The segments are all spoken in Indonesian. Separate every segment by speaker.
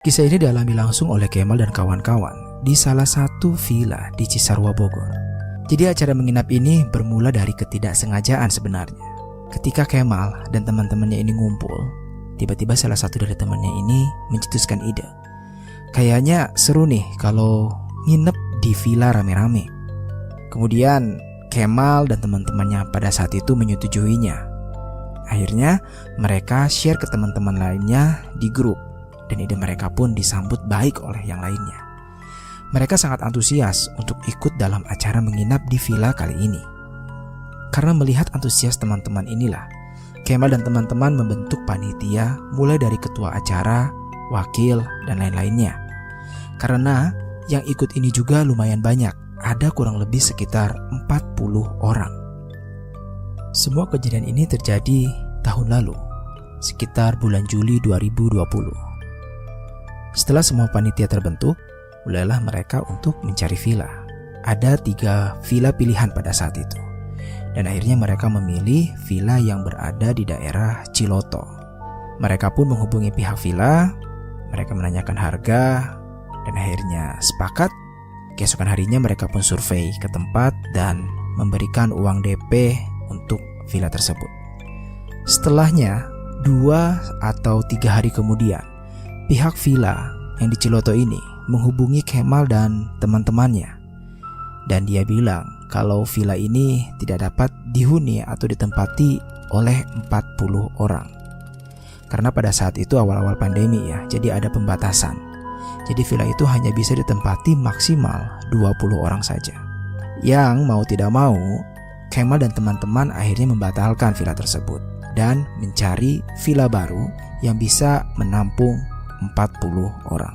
Speaker 1: Kisah ini dialami langsung oleh Kemal dan kawan-kawan di salah satu villa di Cisarua, Bogor. Jadi acara menginap ini bermula dari ketidaksengajaan sebenarnya. Ketika Kemal dan teman-temannya ini ngumpul, tiba-tiba salah satu dari temannya ini mencetuskan ide. Kayaknya seru nih kalau nginep di villa rame-rame. Kemudian Kemal dan teman-temannya pada saat itu menyetujuinya. Akhirnya mereka share ke teman-teman lainnya di grup. Dan ide mereka pun disambut baik oleh yang lainnya. Mereka sangat antusias untuk ikut dalam acara menginap di villa kali ini. Karena melihat antusias teman-teman inilah, Kemal dan teman-teman membentuk panitia mulai dari ketua acara, wakil, dan lain-lainnya. Karena yang ikut ini juga lumayan banyak, ada kurang lebih sekitar 40 orang. Semua kejadian ini terjadi tahun lalu, sekitar bulan Juli 2020. Setelah semua panitia terbentuk, mulailah mereka untuk mencari villa. Ada 3 villa pilihan pada saat itu. Dan akhirnya mereka memilih villa yang berada di daerah Ciloto. Mereka pun menghubungi pihak villa, mereka menanyakan harga, dan akhirnya sepakat. Keesokan harinya mereka pun survei ke tempat dan memberikan uang DP untuk villa tersebut. Setelahnya, 2 atau 3 hari kemudian, pihak villa yang di Ciloto ini menghubungi Kemal dan teman-temannya. Dan dia bilang kalau villa ini tidak dapat dihuni atau ditempati oleh 40 orang. Karena pada saat itu awal-awal pandemi ya, jadi ada pembatasan. Jadi villa itu hanya bisa ditempati maksimal 20 orang saja. Yang mau tidak mau, Kemal dan teman-teman akhirnya membatalkan villa tersebut dan mencari villa baru yang bisa menampung 40 orang.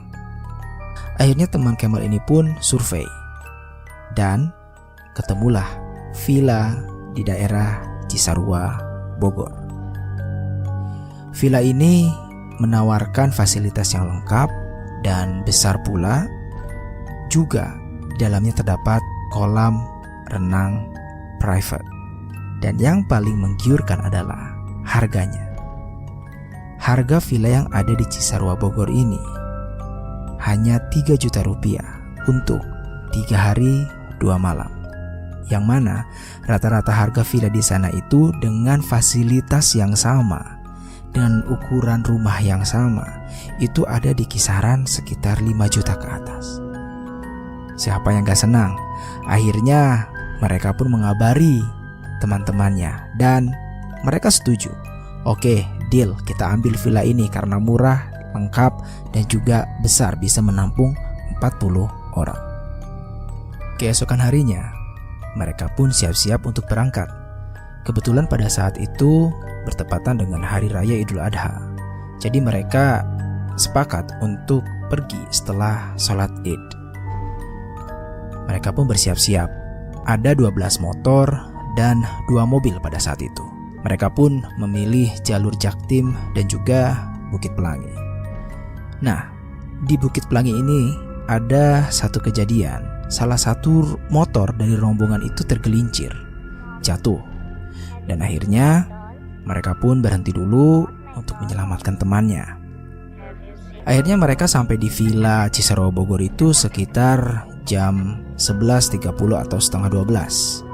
Speaker 1: Akhirnya teman Kemal ini pun survei dan ketemulah villa di daerah Cisarua, Bogor. Villa ini menawarkan fasilitas yang lengkap dan besar pula. Juga di dalamnya terdapat kolam renang private. Dan yang paling menggiurkan adalah harganya. Harga villa yang ada di Cisarua, Bogor ini hanya 3 juta rupiah untuk 3 hari 2 malam. Yang mana rata-rata harga villa di sana itu dengan fasilitas yang sama, dengan ukuran rumah yang sama, itu ada di kisaran sekitar 5 juta ke atas. Siapa yang gak senang? Akhirnya mereka pun mengabari teman-temannya dan mereka setuju. Oke, deal, kita ambil villa ini karena murah, lengkap, dan juga besar, bisa menampung 40 orang. Keesokan harinya, mereka pun siap-siap untuk berangkat. Kebetulan pada saat itu bertepatan dengan Hari Raya Idul Adha. Jadi mereka sepakat untuk pergi setelah sholat Id. Mereka pun bersiap-siap. Ada 12 motor dan 2 mobil pada saat itu. Mereka pun memilih jalur Jaktim dan juga Bukit Pelangi. Nah, di Bukit Pelangi ini ada satu kejadian. Salah satu motor dari rombongan itu tergelincir, jatuh. Dan akhirnya mereka pun berhenti dulu untuk menyelamatkan temannya. Akhirnya mereka sampai di villa Cisarua Bogor itu sekitar jam 11.30 atau setengah 12.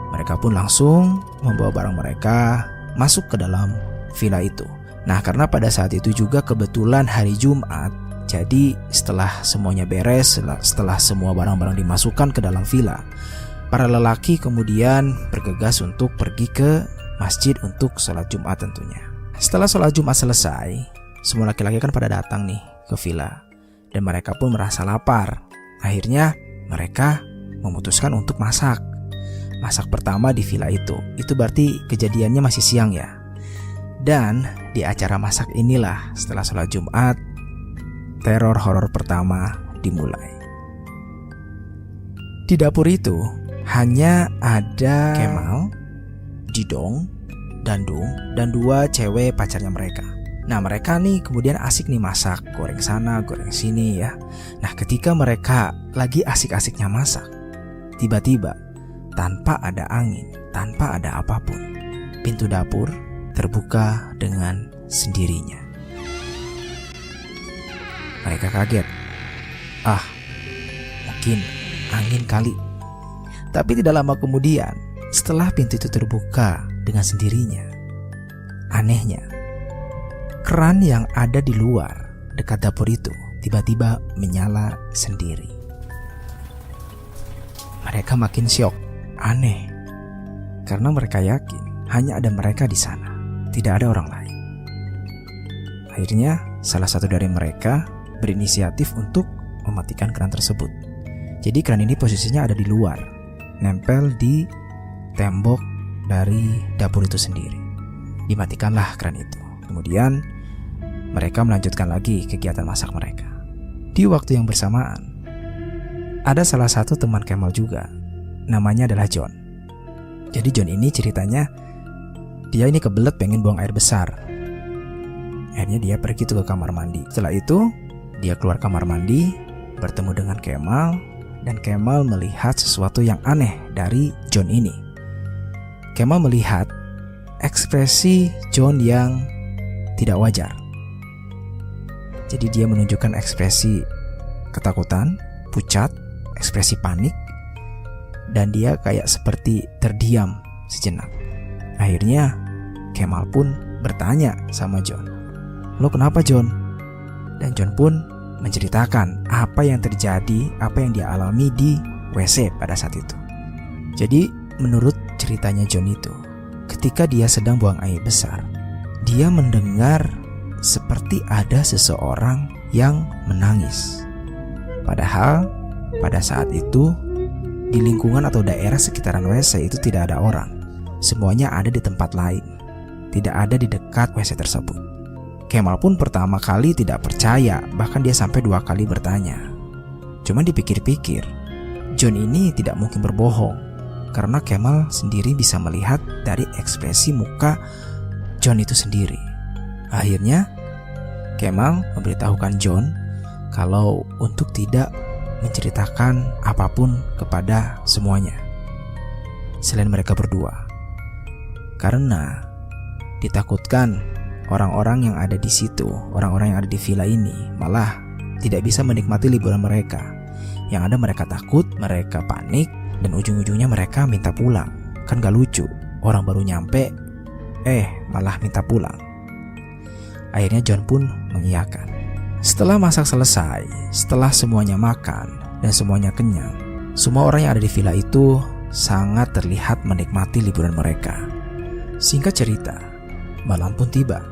Speaker 1: Mereka pun langsung membawa barang mereka masuk ke dalam villa itu. Nah, karena pada saat itu juga kebetulan hari Jumat, jadi setelah semuanya beres, setelah semua barang-barang dimasukkan ke dalam villa, para lelaki kemudian bergegas untuk pergi ke masjid untuk sholat Jumat tentunya. Setelah sholat Jumat selesai, semua laki-laki kan pada datang nih ke villa dan mereka pun merasa lapar. Akhirnya mereka memutuskan untuk masak. Masak pertama di villa itu berarti kejadiannya masih siang ya. Dan di acara masak inilah setelah sholat Jumat, teror horor pertama dimulai. Di dapur itu hanya ada Kemal, Jidong, Dandung, dan 2 cewek pacarnya mereka. Nah, mereka nih kemudian asik nih masak, goreng sana, goreng sini ya. Nah, ketika mereka lagi asik-asiknya masak, tiba-tiba tanpa ada angin, tanpa ada apapun, pintu dapur terbuka dengan sendirinya. Mereka kaget. Ah, mungkin angin kali. Tapi tidak lama kemudian, setelah pintu itu terbuka dengan sendirinya, anehnya, keran yang ada di luar dekat dapur itu tiba-tiba menyala sendiri. Mereka makin syok. Aneh, karena mereka yakin hanya ada mereka di sana, tidak ada orang lain. Akhirnya salah satu dari mereka berinisiatif untuk mematikan keran tersebut. Jadi keran ini posisinya ada di luar, nempel di tembok dari dapur itu sendiri. Dimatikanlah keran itu. Kemudian mereka melanjutkan lagi kegiatan masak mereka. Di waktu yang bersamaan, ada salah satu teman Kemal juga, namanya adalah John. Jadi John ini ceritanya, dia ini kebelet pengen buang air besar. Akhirnya dia pergi ke kamar mandi. Setelah itu dia keluar kamar mandi, bertemu dengan Kemal, dan Kemal melihat sesuatu yang aneh dari John ini. Kemal melihat ekspresi John yang tidak wajar. Jadi dia menunjukkan ekspresi ketakutan, pucat, ekspresi panik, dan dia kayak seperti terdiam sejenak. Akhirnya Kemal pun bertanya sama John, "Lo kenapa, John?" Dan John pun menceritakan apa yang terjadi, apa yang dia alami di WC pada saat itu. Jadi menurut ceritanya John itu, ketika dia sedang buang air besar, dia mendengar seperti ada seseorang yang menangis. Padahal pada saat itu di lingkungan atau daerah sekitaran WC itu tidak ada orang. Semuanya ada di tempat lain, tidak ada di dekat WC tersebut. Kemal pun pertama kali tidak percaya, bahkan dia sampai 2 kali bertanya. Cuma dipikir-pikir, John ini tidak mungkin berbohong, karena Kemal sendiri bisa melihat dari ekspresi muka John itu sendiri. Akhirnya Kemal memberitahukan John kalau untuk tidak menceritakan apapun kepada semuanya selain mereka berdua, karena ditakutkan orang-orang yang ada di situ, orang-orang yang ada di villa ini malah tidak bisa menikmati liburan mereka. Yang ada mereka takut, mereka panik, dan ujung-ujungnya mereka minta pulang. Kan gak lucu, orang baru nyampe malah minta pulang. Akhirnya John pun mengiyakan. Setelah masak selesai, setelah semuanya makan dan semuanya kenyang, semua orang yang ada di villa itu sangat terlihat menikmati liburan mereka. Singkat cerita, malam pun tiba.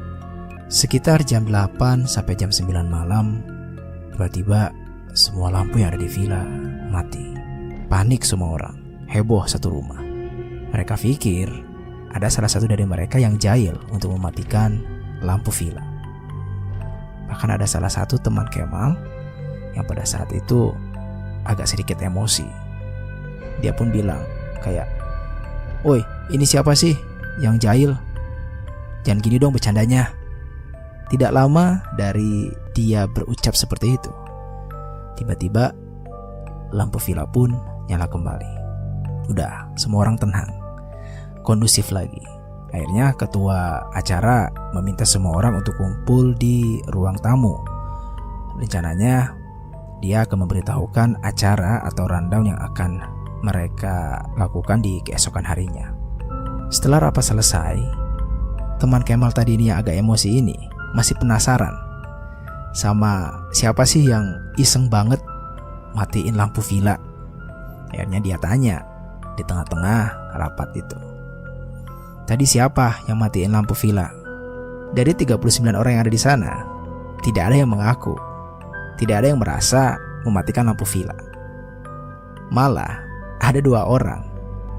Speaker 1: Sekitar jam 8 sampai jam 9 malam, tiba-tiba semua lampu yang ada di villa mati. Panik semua orang, heboh satu rumah. Mereka pikir ada salah satu dari mereka yang jahil untuk mematikan lampu villa. Bahkan ada salah satu teman Kemal yang pada saat itu agak sedikit emosi. Dia pun bilang kayak, "Woi, ini siapa sih yang jahil? Jangan gini dong bercandanya." Tidak lama dari dia berucap seperti itu, tiba-tiba lampu villa pun nyala kembali. Udah, semua orang tenang, kondusif lagi. Akhirnya ketua acara meminta semua orang untuk kumpul di ruang tamu. Rencananya dia akan memberitahukan acara atau rundown yang akan mereka lakukan di keesokan harinya. Setelah rapat selesai, teman Kemal tadi ini yang agak emosi ini masih penasaran sama siapa sih yang iseng banget matiin lampu villa. Akhirnya dia tanya di tengah-tengah rapat itu, "Tadi siapa yang matiin lampu villa?" Dari 39 orang yang ada di sana, tidak ada yang mengaku, tidak ada yang merasa mematikan lampu villa. Malah ada 2 orang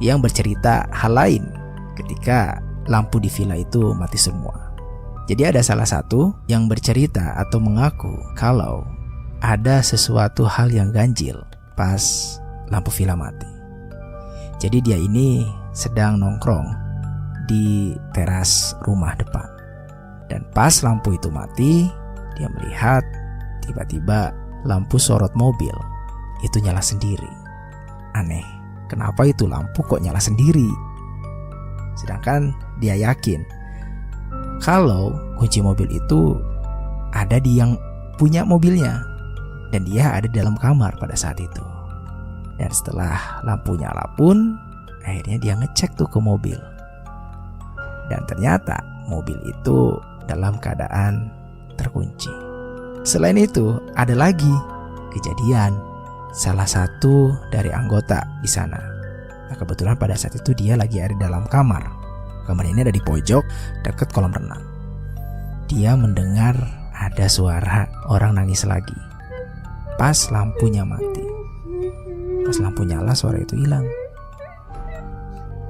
Speaker 1: yang bercerita hal lain ketika lampu di villa itu mati semua. Jadi ada salah satu yang bercerita atau mengaku kalau ada sesuatu hal yang ganjil pas lampu villa mati. Jadi dia ini sedang nongkrong di teras rumah depan. Dan pas lampu itu mati, dia melihat tiba-tiba lampu sorot mobil itu nyala sendiri. Aneh, kenapa itu lampu kok nyala sendiri? Sedangkan dia yakin kalau kunci mobil itu ada di yang punya mobilnya. Dan dia ada di dalam kamar pada saat itu. Dan setelah lampu nyala pun, akhirnya dia ngecek tuh ke mobil. Dan ternyata mobil itu dalam keadaan terkunci. Selain itu, ada lagi kejadian salah satu dari anggota di sana. Nah, kebetulan pada saat itu dia lagi ada di dalam kamar. Kamar ini ada di pojok dekat kolam renang. Dia mendengar ada suara orang nangis lagi. Pas lampunya mati. Pas lampu nyala, suara itu hilang.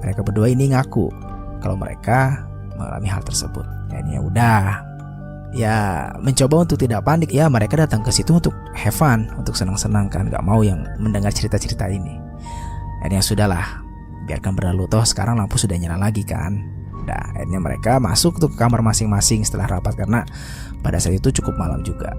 Speaker 1: Mereka berdua ini ngaku kalau mereka mengalami hal tersebut. Dan ya udah, ya mencoba untuk tidak panik. Ya mereka datang ke situ untuk have fun, untuk senang-senang kan, gak mau yang mendengar cerita-cerita ini. Dan ya sudahlah, biarkan berlalu, toh sekarang lampu sudah nyala lagi kan. Nah, akhirnya mereka masuk tuh ke kamar masing-masing setelah rapat, karena pada saat itu cukup malam juga.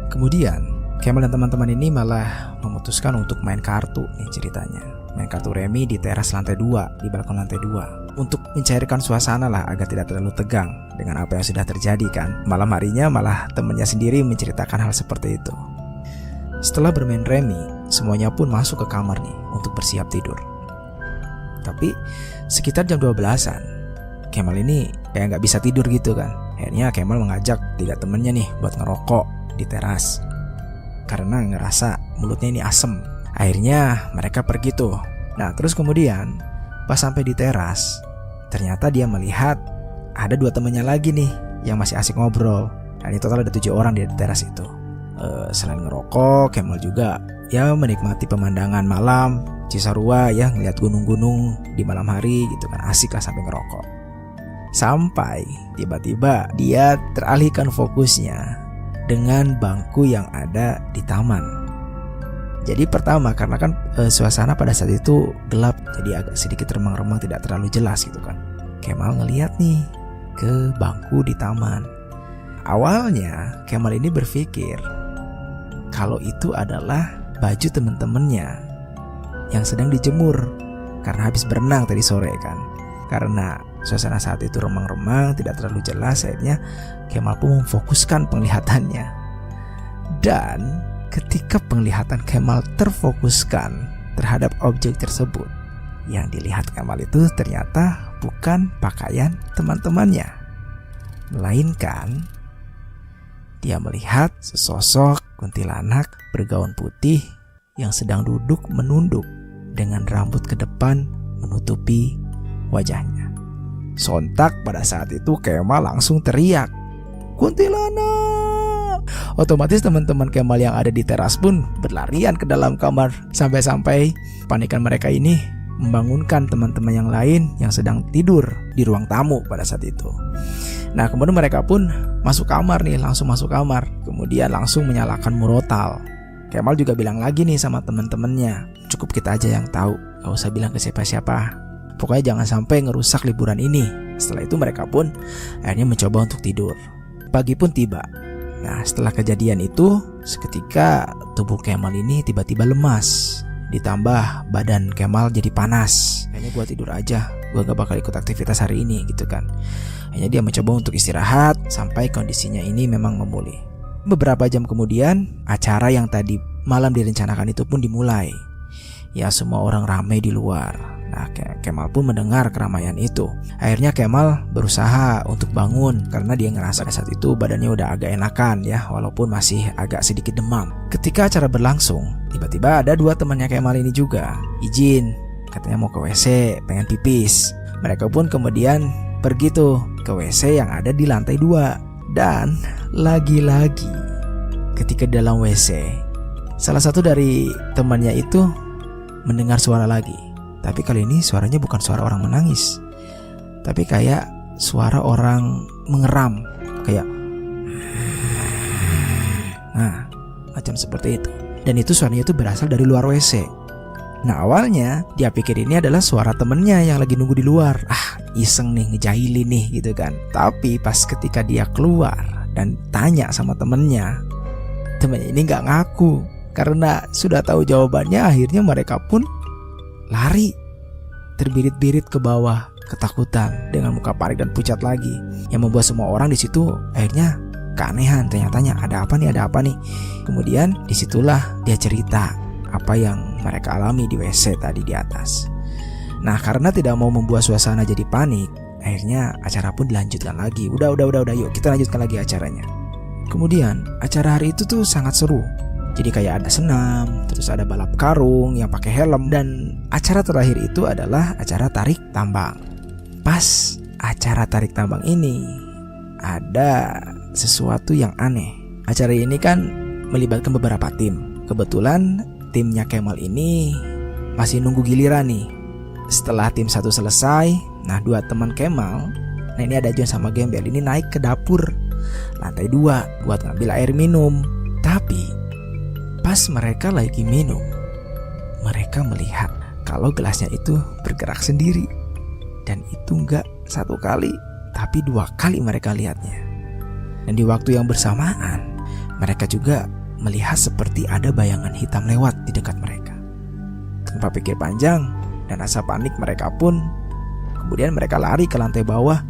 Speaker 1: Kemudian Kemal dan teman-teman ini malah memutuskan untuk main kartu nih ceritanya. Main kartu remi di teras lantai 2, di balkon lantai 2, untuk mencairkan suasana lah agar tidak terlalu tegang dengan apa yang sudah terjadi kan. Malam harinya malah temannya sendiri menceritakan hal seperti itu. Setelah bermain remi, semuanya pun masuk ke kamar nih untuk bersiap tidur. Tapi sekitar jam 12-an, Kemal ini kayak gak bisa tidur gitu kan. Akhirnya Kemal mengajak 3 temennya nih buat ngerokok di teras, karena ngerasa mulutnya ini asem. Akhirnya mereka pergi tuh. Nah terus kemudian pas sampai di teras, ternyata dia melihat ada 2 temannya lagi nih yang masih asik ngobrol. Nah ini total ada 7 orang di teras itu. Selain ngerokok, Kemal juga ya menikmati pemandangan malam Cisarua ya, ngeliat gunung-gunung di malam hari gitu kan, asik lah sampai ngerokok. Sampai tiba-tiba dia teralihkan fokusnya dengan bangku yang ada di taman. Jadi pertama, karena kan suasana pada saat itu gelap, jadi agak sedikit remang-remang, tidak terlalu jelas gitu kan. Kemal ngeliat nih ke bangku di taman. Awalnya Kemal ini berpikir kalau itu adalah baju temen-temennya yang sedang dijemur karena habis berenang tadi sore kan. Karena suasana saat itu remang-remang, tidak terlalu jelas, akhirnya Kemal pun memfokuskan penglihatannya. Dan ketika penglihatan Kemal terfokuskan terhadap objek tersebut, yang dilihat Kemal itu ternyata bukan pakaian teman-temannya, melainkan dia melihat sesosok kuntilanak bergaun putih yang sedang duduk menunduk dengan rambut ke depan menutupi wajahnya. Sontak pada saat itu Kemal langsung teriak, "Kuntilanak!" Otomatis teman-teman Kemal yang ada di teras pun berlarian ke dalam kamar. Sampai-sampai panikan mereka ini membangunkan teman-teman yang lain yang sedang tidur di ruang tamu pada saat itu. Nah kemudian mereka pun masuk kamar nih, langsung masuk kamar. Kemudian langsung menyalakan murotal. Kemal juga bilang lagi nih sama teman-temannya, cukup kita aja yang tahu, gak usah bilang ke siapa-siapa. Pokoknya jangan sampai ngerusak liburan ini. Setelah itu mereka pun akhirnya mencoba untuk tidur. Pagi pun tiba. Nah setelah kejadian itu, seketika tubuh Kemal ini tiba-tiba lemas. Ditambah badan Kemal jadi panas. Kayaknya gue tidur aja, gue gak bakal ikut aktivitas hari ini gitu kan. Akhirnya dia mencoba untuk istirahat sampai kondisinya ini memang memulih. Beberapa jam kemudian, acara yang tadi malam direncanakan itu pun dimulai. Ya semua orang ramai di luar. Nah Kemal pun mendengar keramaian itu. Akhirnya Kemal berusaha untuk bangun karena dia ngerasa pada saat itu badannya udah agak enakan ya, walaupun masih agak sedikit demam. Ketika acara berlangsung, tiba-tiba ada 2 temannya Kemal ini juga izin, katanya mau ke WC, pengen pipis. Mereka pun kemudian pergi tuh ke WC yang ada di lantai 2. Dan lagi-lagi ketika dalam WC, salah satu dari temannya itu mendengar suara lagi. Tapi kali ini suaranya bukan suara orang menangis, tapi kayak suara orang mengeram, kayak nah, macam seperti itu. Dan itu suaranya itu berasal dari luar WC. Nah awalnya dia pikir ini adalah suara temennya yang lagi nunggu di luar. Iseng nih, ngejahilin nih gitu kan. Tapi pas ketika dia keluar dan tanya sama temennya ini gak ngaku. Karena sudah tahu jawabannya, akhirnya mereka pun lari terbirit-birit ke bawah, ketakutan dengan muka panik dan pucat lagi, yang membuat semua orang di situ akhirnya keanehan, tanya-tanya ada apa nih. Kemudian disitulah dia cerita apa yang mereka alami di WC tadi di atas. Nah, karena tidak mau membuat suasana jadi panik, akhirnya acara pun dilanjutkan lagi. Udah, yuk kita lanjutkan lagi acaranya. Kemudian acara hari itu tuh sangat seru. Jadi kayak ada senam, terus ada balap karung yang pakai helm, dan acara terakhir itu adalah acara tarik tambang. Pas acara tarik tambang ini ada sesuatu yang aneh. Acara ini kan melibatkan beberapa tim. Kebetulan timnya Kemal ini masih nunggu giliran nih. Setelah tim satu selesai, nah 2 teman Kemal, nah ini ada John sama Gembel, ini naik ke dapur lantai 2 buat ngambil air minum. Tapi pas mereka lagi minum, mereka melihat kalau gelasnya itu bergerak sendiri. Dan itu enggak 1 kali, tapi 2 kali mereka lihatnya. Dan di waktu yang bersamaan, mereka juga melihat seperti ada bayangan hitam lewat di dekat mereka. Tanpa pikir panjang dan rasa panik mereka pun, kemudian mereka lari ke lantai bawah,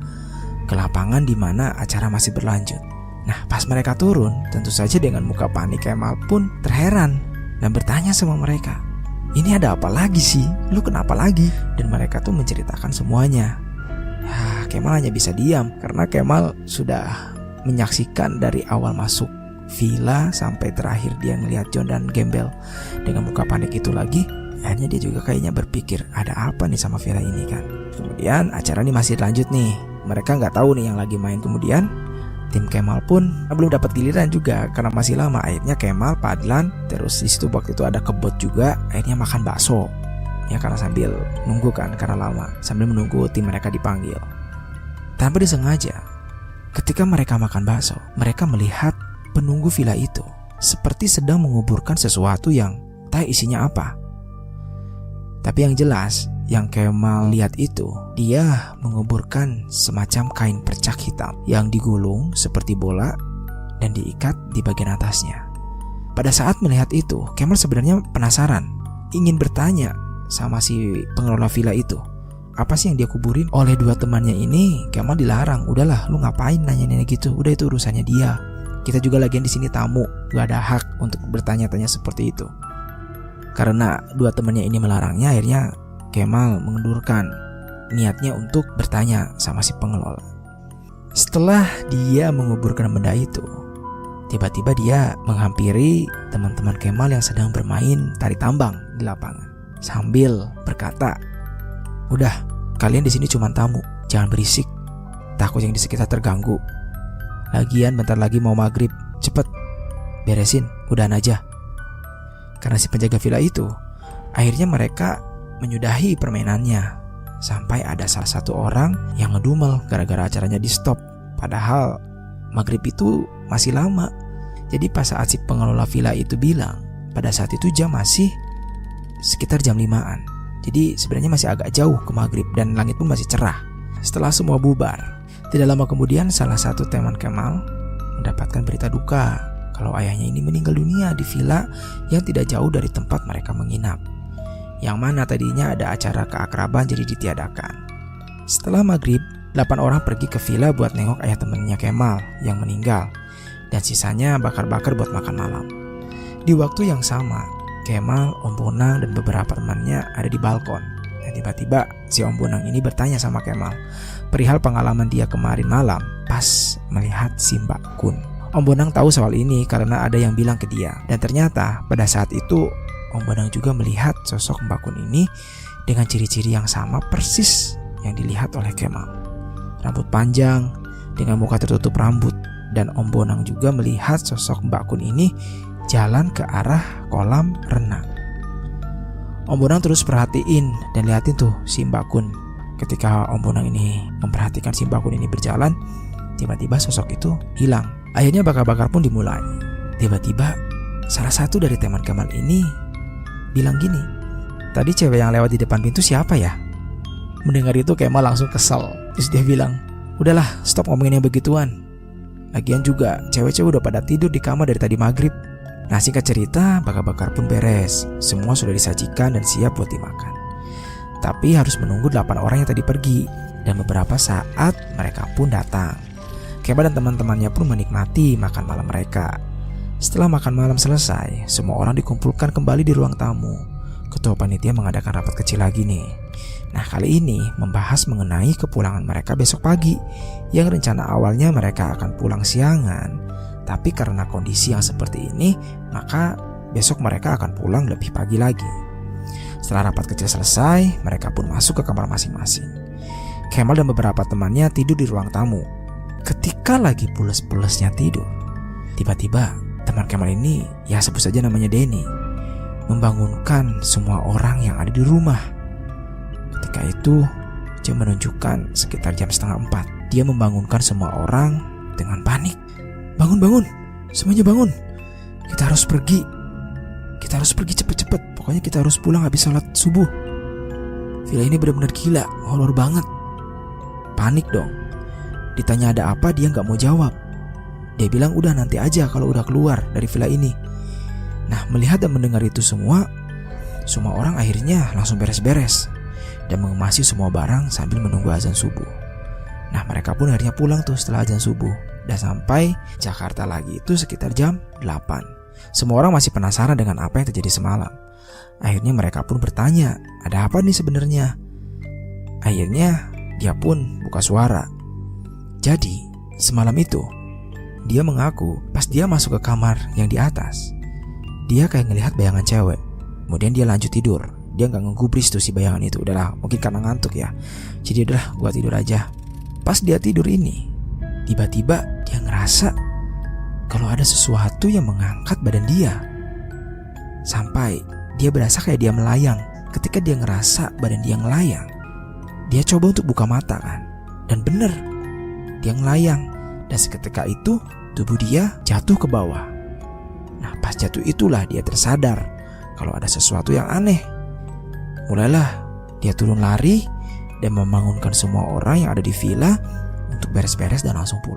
Speaker 1: ke lapangan di mana acara masih berlanjut. Nah, pas mereka turun, tentu saja dengan muka panik Kemal pun terheran dan bertanya sama mereka, "Ini ada apa lagi sih? Lu kenapa lagi?" Dan mereka tuh menceritakan semuanya. Ya, Kemal hanya bisa diam karena Kemal sudah menyaksikan dari awal masuk villa sampai terakhir dia ngelihat John dan Gembel dengan muka panik itu lagi. Akhirnya dia juga kayaknya berpikir, ada apa nih sama villa ini kan. Kemudian acara ini masih lanjut nih. Mereka nggak tahu nih yang lagi main. Kemudian tim Kemal pun belum dapat giliran juga karena masih lama. Akhirnya Kemal, Padlan, terus di situ waktu itu ada Kebot juga. Akhirnya makan bakso. Ya karena sambil nunggu kan, karena lama, sambil menunggu tim mereka dipanggil. Tanpa disengaja, ketika mereka makan bakso, mereka melihat penunggu villa itu seperti sedang menguburkan sesuatu yang entah isinya apa. Tapi yang jelas, yang Kemal lihat itu, dia menguburkan semacam kain percak hitam yang digulung seperti bola dan diikat di bagian atasnya. Pada saat melihat itu, Kemal sebenarnya penasaran, ingin bertanya sama si pengelola villa itu, apa sih yang dia kuburin. Oleh 2 temannya ini, Kemal dilarang. Udahlah, lu ngapain nanya-nanya gitu? Udah, itu urusannya dia. Kita juga lagian di sini tamu, gak ada hak untuk bertanya-tanya seperti itu. Karena 2 temannya ini melarangnya, akhirnya Kemal mengendurkan niatnya untuk bertanya sama si pengelola. Setelah dia menguburkan benda itu, tiba-tiba dia menghampiri teman-teman Kemal yang sedang bermain tari tambang di lapangan sambil berkata, "Udah, kalian di sini cuma tamu, jangan berisik. Takut yang di sekitar terganggu. Lagian bentar lagi mau maghrib, cepet beresin, udahan aja." Karena si penjaga villa itu, akhirnya mereka menyudahi permainannya sampai ada salah satu orang yang ngedumel gara-gara acaranya di stop. Padahal maghrib itu masih lama. Jadi pas saat si pengelola villa itu bilang, pada saat itu jam masih sekitar jam 5-an. Jadi sebenarnya masih agak jauh ke maghrib dan langit pun masih cerah. Setelah semua bubar, tidak lama kemudian salah satu teman Kemal mendapatkan berita duka kalau ayahnya ini meninggal dunia di villa yang tidak jauh dari tempat mereka menginap, yang mana tadinya ada acara keakraban jadi ditiadakan. Setelah maghrib, 8 orang pergi ke villa buat nengok ayah temennya Kemal yang meninggal, dan sisanya bakar-bakar buat makan malam. Di waktu yang sama, Kemal, Om Bonang, dan beberapa temannya ada di balkon. Dan tiba-tiba si Om Bonang ini bertanya sama Kemal perihal pengalaman dia kemarin malam pas melihat si Mbak Kun. Om Bonang tahu soal ini karena ada yang bilang ke dia. Dan ternyata pada saat itu Om Bonang juga melihat sosok Mbak Kun ini dengan ciri-ciri yang sama persis yang dilihat oleh Kemal. Rambut panjang dengan muka tertutup rambut. Dan Om Bonang juga melihat sosok Mbak Kun ini jalan ke arah kolam renang. Om Bonang terus perhatiin dan liatin tuh si Mbak Kun. Ketika Om Bonang ini memperhatikan si Mbak Kun ini berjalan, tiba-tiba sosok itu hilang. Akhirnya bakar-bakar pun dimulai. Tiba-tiba salah satu dari teman Kemal ini bilang gini, "Tadi cewek yang lewat di depan pintu siapa ya?" Mendengar itu Kemal langsung kesel. Terus dia bilang, "Udahlah, stop ngomongin yang begituan. Lagian juga cewek-cewek udah pada tidur di kamar dari tadi maghrib." Nah, singkat cerita, bakar-bakar pun beres. Semua sudah disajikan dan siap buat dimakan. Tapi harus menunggu 8 orang yang tadi pergi. Dan beberapa saat mereka pun datang. Kemal dan teman-temannya pun menikmati makan malam mereka. Setelah makan malam selesai, semua orang dikumpulkan kembali di ruang tamu. Ketua panitia mengadakan rapat kecil lagi nih. Nah, kali ini membahas mengenai kepulangan mereka besok pagi. Yang rencana awalnya mereka akan pulang siangan, tapi karena kondisi yang seperti ini, maka besok mereka akan pulang lebih pagi lagi. Setelah rapat kecil selesai, mereka pun masuk ke kamar masing-masing. Kemal dan beberapa temannya tidur di ruang tamu. Ketika lagi pules-pulesnya tidur, tiba-tiba teman Kemal ini, ya sebut saja namanya Denny, membangunkan semua orang yang ada di rumah. Ketika itu, dia menunjukkan sekitar jam 3:30. Dia membangunkan semua orang dengan panik. Bangun, bangun, semuanya bangun. Kita harus pergi. Kita harus pergi cepet-cepet. Pokoknya kita harus pulang habis sholat subuh. Villa ini benar-benar gila, horor banget. Panik dong. Ditanya ada apa, dia gak mau jawab. Dia bilang udah nanti aja kalau udah keluar dari villa ini. Nah, melihat dan mendengar itu semua orang akhirnya langsung beres-beres dan mengemasi semua barang sambil menunggu azan subuh. Nah, mereka pun akhirnya pulang tuh setelah azan subuh. Dan sampai Jakarta lagi itu sekitar jam 8. Semua orang masih penasaran dengan apa yang terjadi semalam. Akhirnya mereka pun bertanya, ada apa nih sebenarnya? Akhirnya dia pun buka suara. Jadi semalam itu dia mengaku pas dia masuk ke kamar yang di atas, dia kayak ngelihat bayangan cewek. Kemudian dia lanjut tidur. Dia gak ngegubris tuh si bayangan itu. Udahlah, mungkin karena ngantuk ya. Jadi udahlah, gua tidur aja. Pas dia tidur ini, tiba-tiba dia ngerasa kalau ada sesuatu yang mengangkat badan dia. Sampai dia berasa kayak dia melayang. Ketika dia ngerasa badan dia ngelayang, dia coba untuk buka mata kan. Dan bener, dia ngelayang. Dan seketika itu tubuh dia jatuh ke bawah. Nah, pas jatuh itulah dia tersadar kalau ada sesuatu yang aneh. Mulailah dia turun lari dan membangunkan semua orang yang ada di villa untuk beres-beres dan langsung pulang.